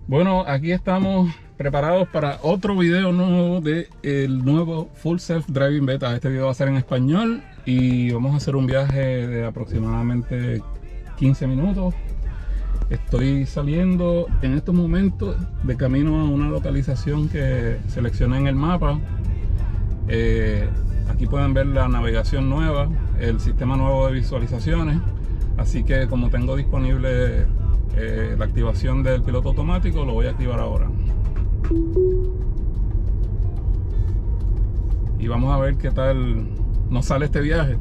Bueno, aquí estamos preparados para otro video nuevo de el nuevo Full Self Driving Beta. Este video va a ser en español y vamos a hacer un viaje de aproximadamente 15 minutos. Estoy saliendo en estos momentos de camino a una localización que seleccioné en el mapa. Aquí pueden ver la navegación nueva, el sistema nuevo de visualizaciones. Así que como tengo disponible la activación del piloto automático, lo voy a activar ahora. Y vamos a ver qué tal nos sale este viaje.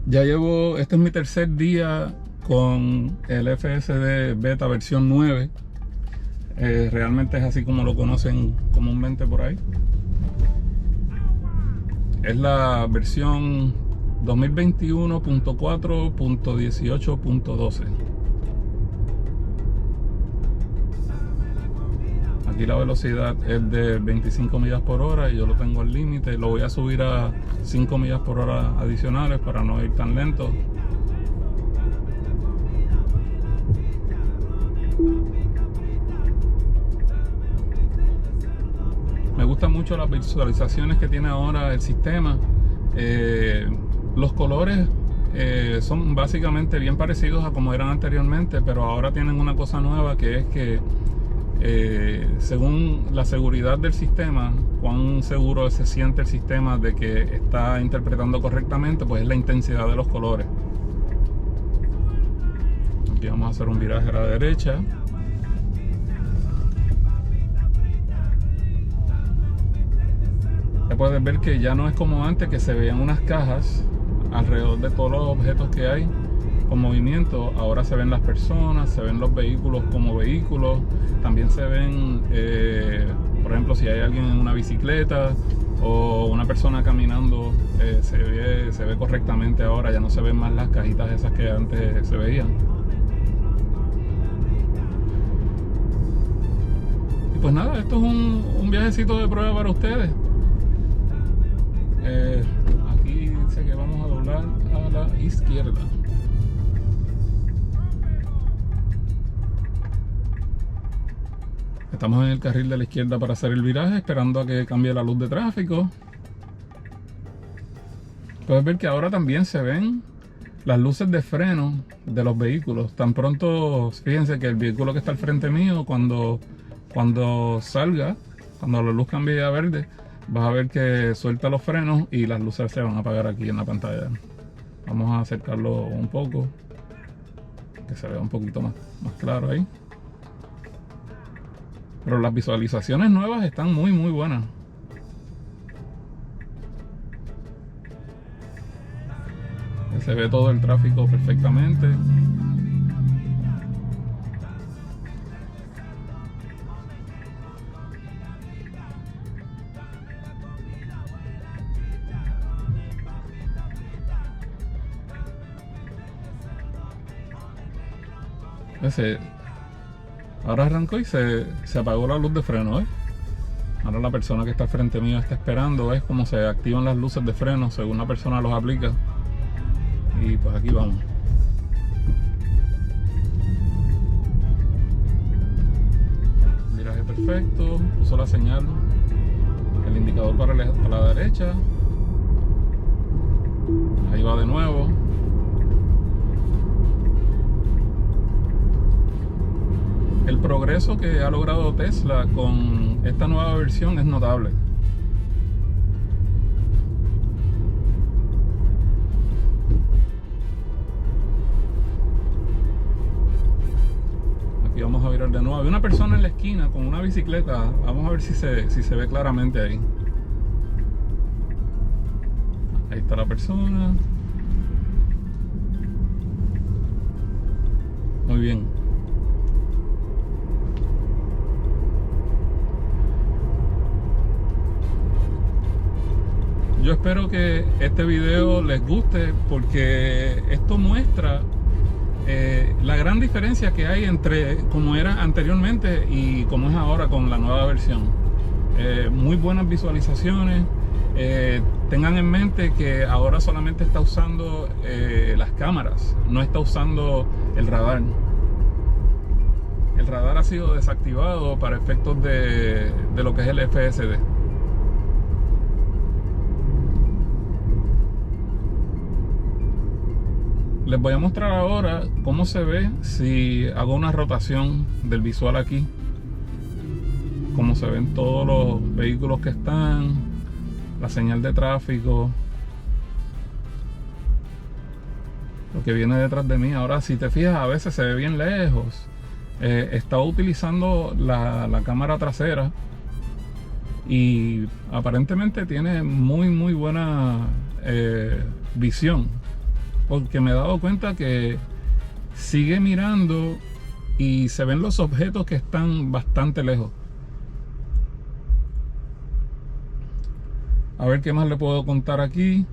Ya llevo, este es mi tercer día con el FSD Beta versión 9. Realmente es así como lo conocen comúnmente por ahí. Es la versión 2021.4.18.12. Aquí la velocidad es de 25 millas por hora y yo lo tengo al límite. Lo voy a subir a 5 millas por hora adicionales para no ir tan lento. Me gustan mucho las visualizaciones que tiene ahora el sistema. Los colores son básicamente bien parecidos a como eran anteriormente, pero ahora tienen una cosa nueva, que es que según la seguridad del sistema, cuán seguro se siente el sistema de que está interpretando correctamente, pues es la intensidad de los colores. Aquí vamos a hacer un viraje a la derecha. Ya puedes ver que ya no es como antes, que se veían unas cajas alrededor de todos los objetos que hay con movimiento. Ahora se ven las personas, se ven los vehículos como vehículos. También se ven, por ejemplo, si hay alguien en una bicicleta o una persona caminando, se ve correctamente ahora. Ya no se ven más las cajitas esas que antes se veían. Y pues nada, esto es un viajecito de prueba para ustedes. Aquí dice que vamos a doblar a la izquierda. Estamos en el carril de la izquierda para hacer el viraje, esperando a que cambie la luz de tráfico. Puedes ver que ahora también se ven las luces de freno de los vehículos. Tan pronto, fíjense que el vehículo que está al frente mío, cuando salga, cuando la luz cambie a verde, vas a ver que suelta los frenos y las luces se van a apagar aquí en la pantalla. Vamos a acercarlo un poco, que se vea un poquito más claro ahí. Pero las visualizaciones nuevas están muy buenas. Se ve todo el tráfico perfectamente. Ahora arrancó y se apagó la luz de freno, ¿eh? Ahora la persona que está al frente mío está esperando, ¿ves? Cómo se activan las luces de freno según la persona los aplica. Y pues aquí vamos. Viraje perfecto, puso la señal, el indicador para la derecha. Ahí va de nuevo. El progreso que ha logrado Tesla con esta nueva versión es notable. Aquí vamos a virar de nuevo. Hay una persona en la esquina con una bicicleta. Vamos a ver si se ve claramente ahí. Ahí está la persona. Muy bien. Yo espero que este video les guste, porque esto muestra la gran diferencia que hay entre como era anteriormente y como es ahora con la nueva versión. Muy buenas visualizaciones, Tengan en mente que ahora solamente está usando las cámaras, no está usando el radar. El radar ha sido desactivado para efectos de lo que es el FSD. Les voy a mostrar ahora cómo se ve si hago una rotación del visual aquí. Cómo se ven todos los vehículos que están, la señal de tráfico, lo que viene detrás de mí. Ahora, si te fijas, a veces se ve bien lejos. Estaba utilizando la cámara trasera y aparentemente tiene muy buena visión, porque me he dado cuenta que sigue mirando y se ven los objetos que están bastante lejos. A ver qué más le puedo contar aquí.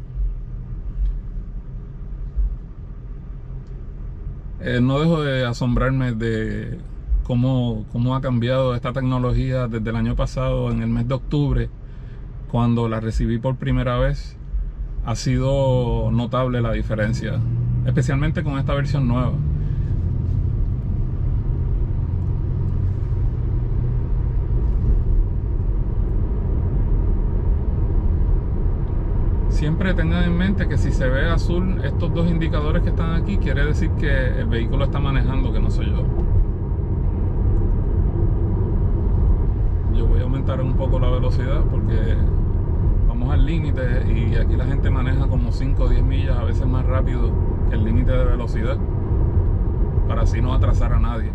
No dejo de asombrarme de cómo ha cambiado esta tecnología desde el año pasado, en el mes de octubre, cuando la recibí por primera vez. Ha sido notable la diferencia, especialmente con esta versión nueva. Siempre tengan en mente que si se ve azul estos dos indicadores que están aquí, quiere decir que el vehículo está manejando, que no soy yo. Yo voy a aumentar un poco la velocidad porque vamos al límite y aquí la gente maneja como 5 o 10 millas, a veces más rápido que el límite de velocidad, para así no atrasar a nadie.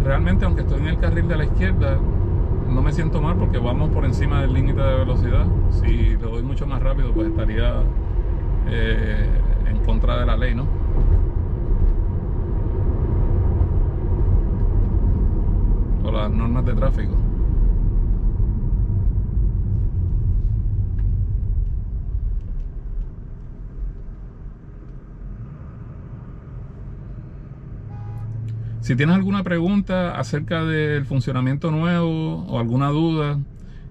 Realmente, aunque estoy en el carril de la izquierda, no me siento mal porque vamos por encima del límite de velocidad. Si le doy mucho más rápido, pues estaría en contra de la ley, ¿no? O las normas de tráfico. Si tienes alguna pregunta acerca del funcionamiento nuevo o alguna duda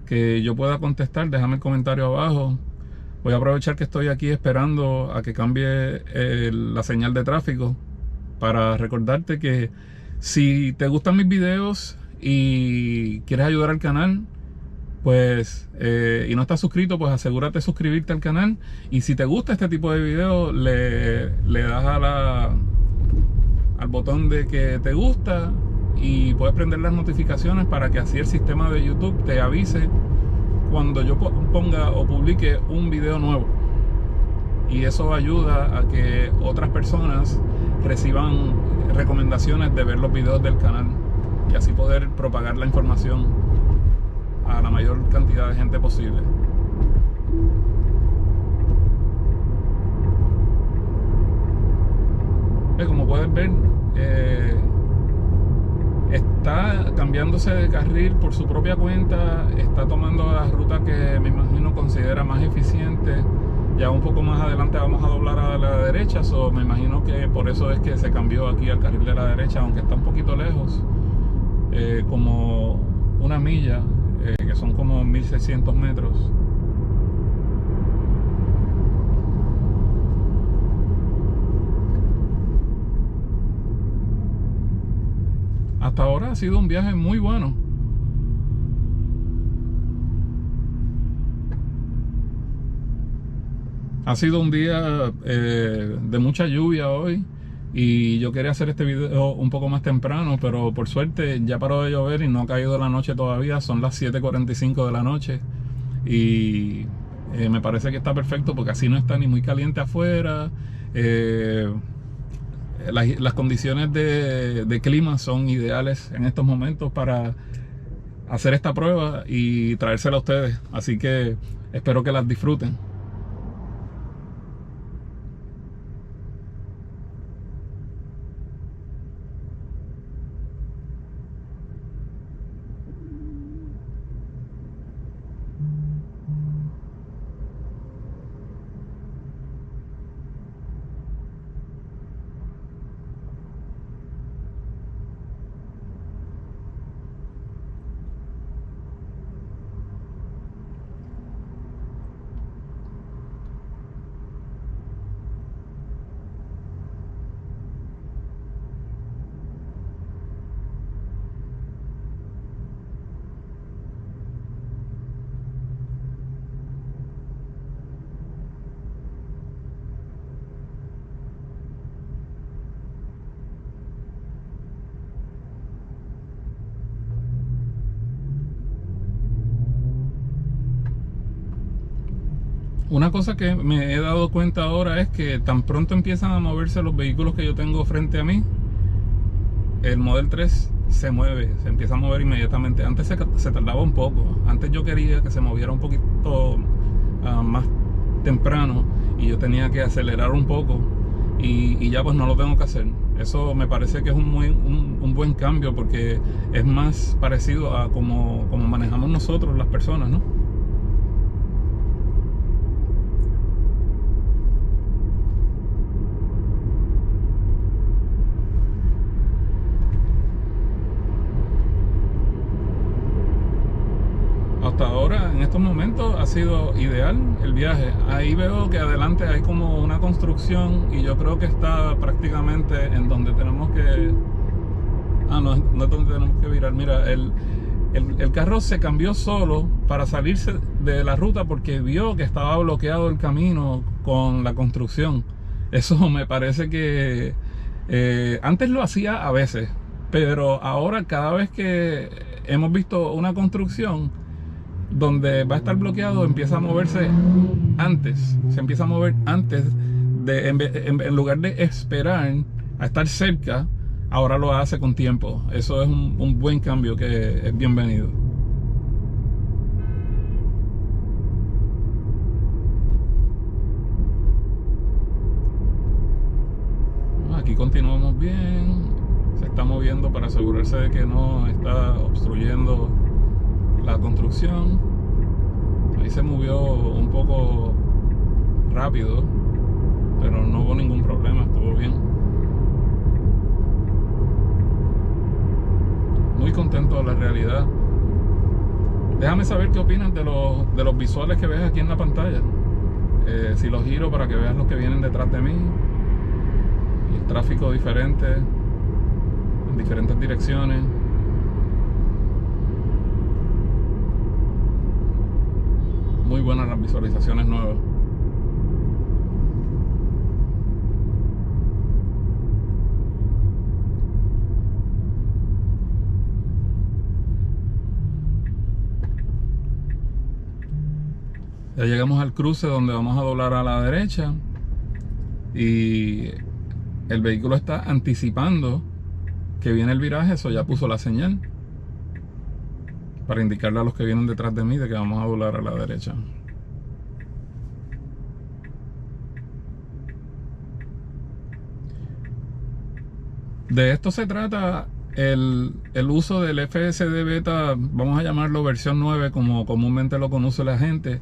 que yo pueda contestar, déjame el comentario abajo. Voy a aprovechar que estoy aquí esperando a que cambie la señal de tráfico para recordarte que si te gustan mis videos y quieres ayudar al canal, pues y no estás suscrito, pues asegúrate de suscribirte al canal. Y si te gusta este tipo de videos, le das al botón de que te gusta y puedes prender las notificaciones para que así el sistema de YouTube te avise cuando yo ponga o publique un video nuevo. Y eso ayuda a que otras personas reciban recomendaciones de ver los videos del canal y así poder propagar la información a la mayor cantidad de gente posible. Como puedes ver, está cambiándose de carril por su propia cuenta, está tomando la ruta que me imagino considera más eficiente. Ya un poco más adelante vamos a doblar a la derecha, me imagino que por eso es que se cambió aquí al carril de la derecha, aunque está un poquito lejos, como una milla, que son como 1600 metros. Hasta ahora ha sido un viaje muy bueno. Ha sido un día de mucha lluvia hoy y yo quería hacer este video un poco más temprano, pero por suerte ya paró de llover y no ha caído la noche todavía. Son las 7:45 de la noche y me parece que está perfecto porque así no está ni muy caliente afuera. Las condiciones de clima son ideales en estos momentos para hacer esta prueba y traérsela a ustedes, así que espero que las disfruten. Una cosa que me he dado cuenta ahora es que tan pronto empiezan a moverse los vehículos que yo tengo frente a mí, el Model 3 se mueve, se empieza a mover inmediatamente. Antes se tardaba un poco. Antes yo quería que se moviera un poquito más temprano y yo tenía que acelerar un poco y ya pues no lo tengo que hacer. Eso me parece que es un buen cambio, porque es más parecido a como manejamos nosotros las personas, ¿no? Hasta ahora, en estos momentos, ha sido ideal el viaje. Ahí veo que adelante hay como una construcción y yo creo que está prácticamente en donde tenemos que... Ah, no, no es donde tenemos que virar. Mira, el carro se cambió solo para salirse de la ruta porque vio que estaba bloqueado el camino con la construcción. Eso me parece que antes lo hacía a veces, pero ahora cada vez que hemos visto una construcción donde va a estar bloqueado, empieza a moverse antes, se empieza a mover antes de, en lugar de esperar a estar cerca, ahora lo hace con tiempo. Eso es un buen cambio que es bienvenido. Aquí continuamos bien, se está moviendo para asegurarse de que no está obstruyendo la construcción. Ahí se movió un poco rápido, pero no hubo ningún problema, estuvo bien. Muy contento de la realidad. Déjame saber qué opinas de los visuales que ves aquí en la pantalla. Si los giro para que veas los que vienen detrás de mí. Y el tráfico diferente, en diferentes direcciones. Muy buenas las visualizaciones nuevas. Ya llegamos al cruce donde vamos a doblar a la derecha y el vehículo está anticipando que viene el viraje. Eso ya puso la señal para indicarle a los que vienen detrás de mí de que vamos a doblar a la derecha. De esto se trata el uso del FSD Beta, vamos a llamarlo versión 9 como comúnmente lo conoce la gente.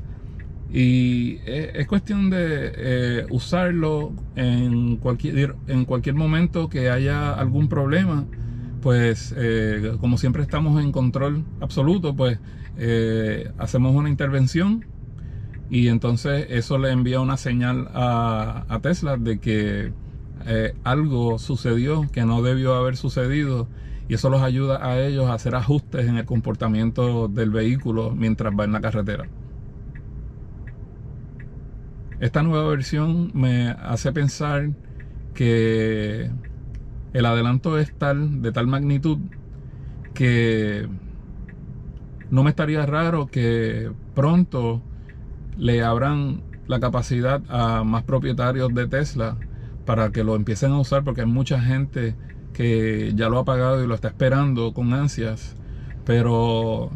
Y es cuestión de usarlo en cualquier momento que haya algún problema. Pues como siempre estamos en control absoluto, pues hacemos una intervención y entonces eso le envía una señal a Tesla de que algo sucedió que no debió haber sucedido, y eso los ayuda a ellos a hacer ajustes en el comportamiento del vehículo mientras va en la carretera. Esta nueva versión me hace pensar que el adelanto es de tal magnitud que no me estaría raro que pronto le abran la capacidad a más propietarios de Tesla para que lo empiecen a usar, porque hay mucha gente que ya lo ha pagado y lo está esperando con ansias. Pero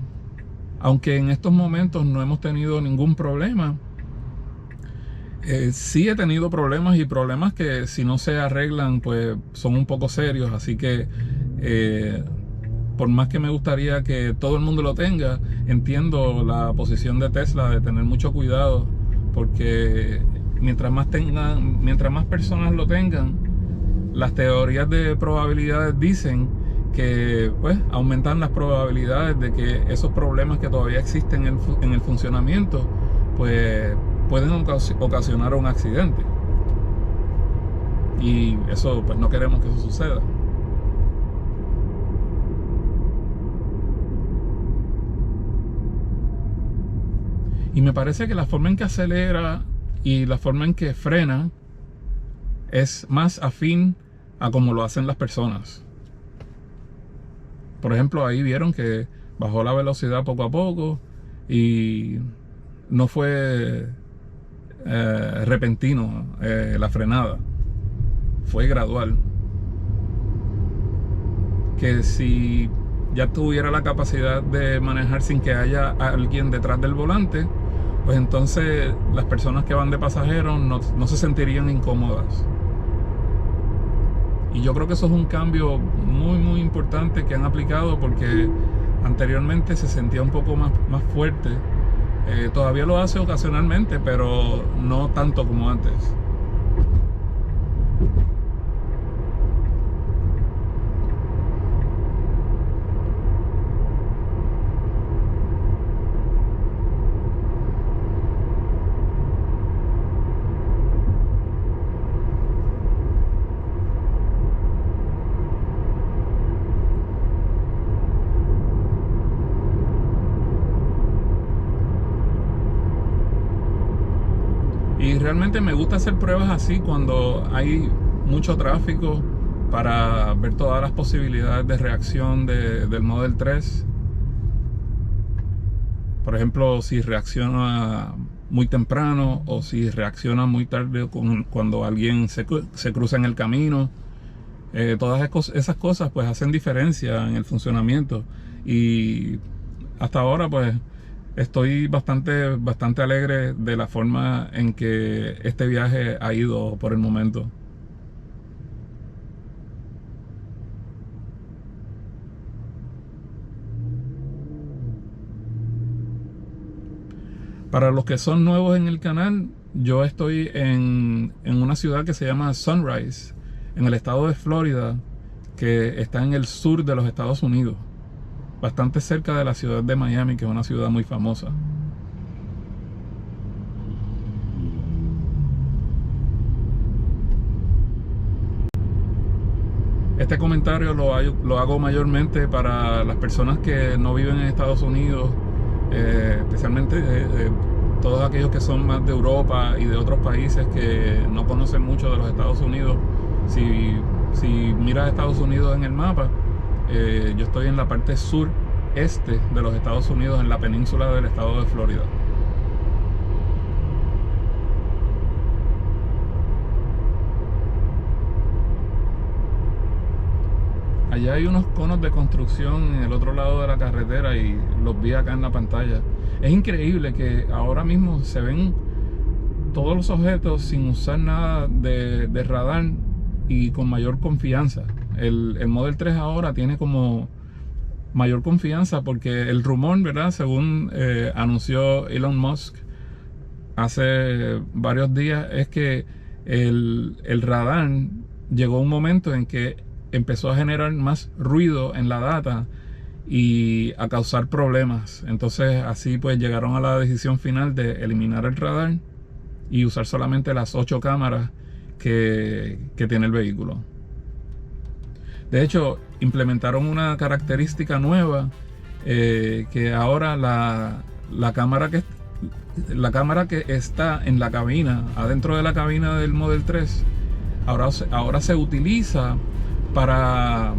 aunque en estos momentos no hemos tenido ningún problema, sí he tenido problemas, y problemas que si no se arreglan pues son un poco serios. Así que por más que me gustaría que todo el mundo lo tenga, entiendo la posición de Tesla de tener mucho cuidado, porque mientras más personas lo tengan, las teorías de probabilidades dicen que pues aumentan las probabilidades de que esos problemas que todavía existen en el funcionamiento pues pueden ocasionar un accidente, y eso pues no queremos que eso suceda. Y me parece que la forma en que acelera y la forma en que frena es más afín a como lo hacen las personas. Por ejemplo, ahí vieron que bajó la velocidad poco a poco y no fue repentino la frenada. Fue gradual. Que si ya tuviera la capacidad de manejar sin que haya alguien detrás del volante, pues entonces las personas que van de pasajeros no se sentirían incómodas. Y yo creo que eso es un cambio muy importante que han aplicado, porque anteriormente se sentía un poco más fuerte. Todavía lo hace ocasionalmente, pero no tanto como antes. Y realmente me gusta hacer pruebas así cuando hay mucho tráfico, para ver todas las posibilidades de reacción del Model 3. Por ejemplo, si reacciona muy temprano o si reacciona muy tarde cuando alguien se cruza en el camino. Todas esas cosas pues hacen diferencia en el funcionamiento. Y hasta ahora pues estoy bastante alegre de la forma en que este viaje ha ido por el momento. Para los que son nuevos en el canal, yo estoy en una ciudad que se llama Sunrise, en el estado de Florida, que está en el sur de los Estados Unidos, bastante cerca de la ciudad de Miami, que es una ciudad muy famosa. Este comentario lo hago mayormente para las personas que no viven en Estados Unidos, especialmente todos aquellos que son más de Europa y de otros países que no conocen mucho de los Estados Unidos. Si miras Estados Unidos en el mapa, yo estoy en la parte sureste de los Estados Unidos, en la península del estado de Florida. Allá hay unos conos de construcción en el otro lado de la carretera y los vi acá en la pantalla. Es increíble que ahora mismo se ven todos los objetos sin usar nada de radar y con mayor confianza. El Model 3 ahora tiene como mayor confianza, porque el rumor, ¿verdad?, según anunció Elon Musk hace varios días, es que el radar llegó a un momento en que empezó a generar más ruido en la data y a causar problemas. Entonces así pues llegaron a la decisión final de eliminar el radar y usar solamente las 8 cámaras que tiene el vehículo. De hecho, implementaron una característica nueva, que ahora la cámara que está en la cabina, adentro de la cabina del Model 3, ahora se utiliza para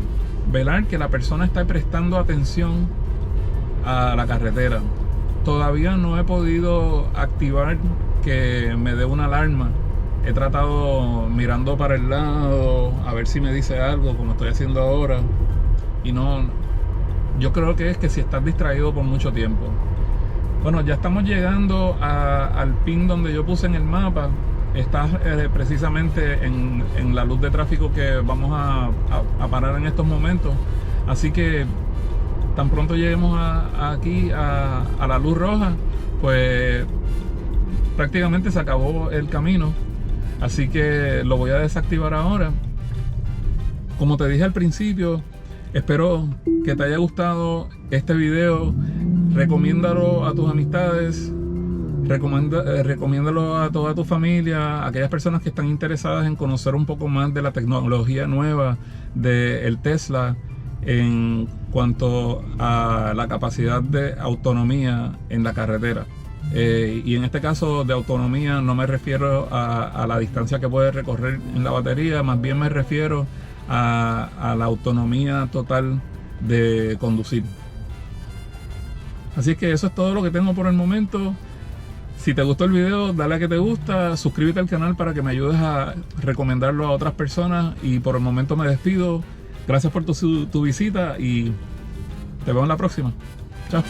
velar que la persona está prestando atención a la carretera. Todavía no he podido activar que me dé una alarma. He tratado mirando para el lado a ver si me dice algo, como estoy haciendo ahora, y no. Yo creo que es que si estás distraído por mucho tiempo. Bueno, ya estamos llegando al pin donde yo puse en el mapa. Está precisamente en la luz de tráfico que vamos a parar en estos momentos. Así que tan pronto lleguemos aquí a la luz roja, pues prácticamente se acabó el camino. Así que lo voy a desactivar ahora. Como te dije al principio, espero que te haya gustado este video. Recomiéndalo a tus amistades. Recomiéndalo a toda tu familia, a aquellas personas que están interesadas en conocer un poco más de la tecnología nueva del Tesla en cuanto a la capacidad de autonomía en la carretera. Y en este caso de autonomía no me refiero a la distancia que puede recorrer en la batería, más bien me refiero a la autonomía total de conducir. Así que eso es todo lo que tengo por el momento. Si te gustó el video, dale a que te gusta, suscríbete al canal para que me ayudes a recomendarlo a otras personas y por el momento me despido. Gracias por tu visita y te veo en la próxima. Chao.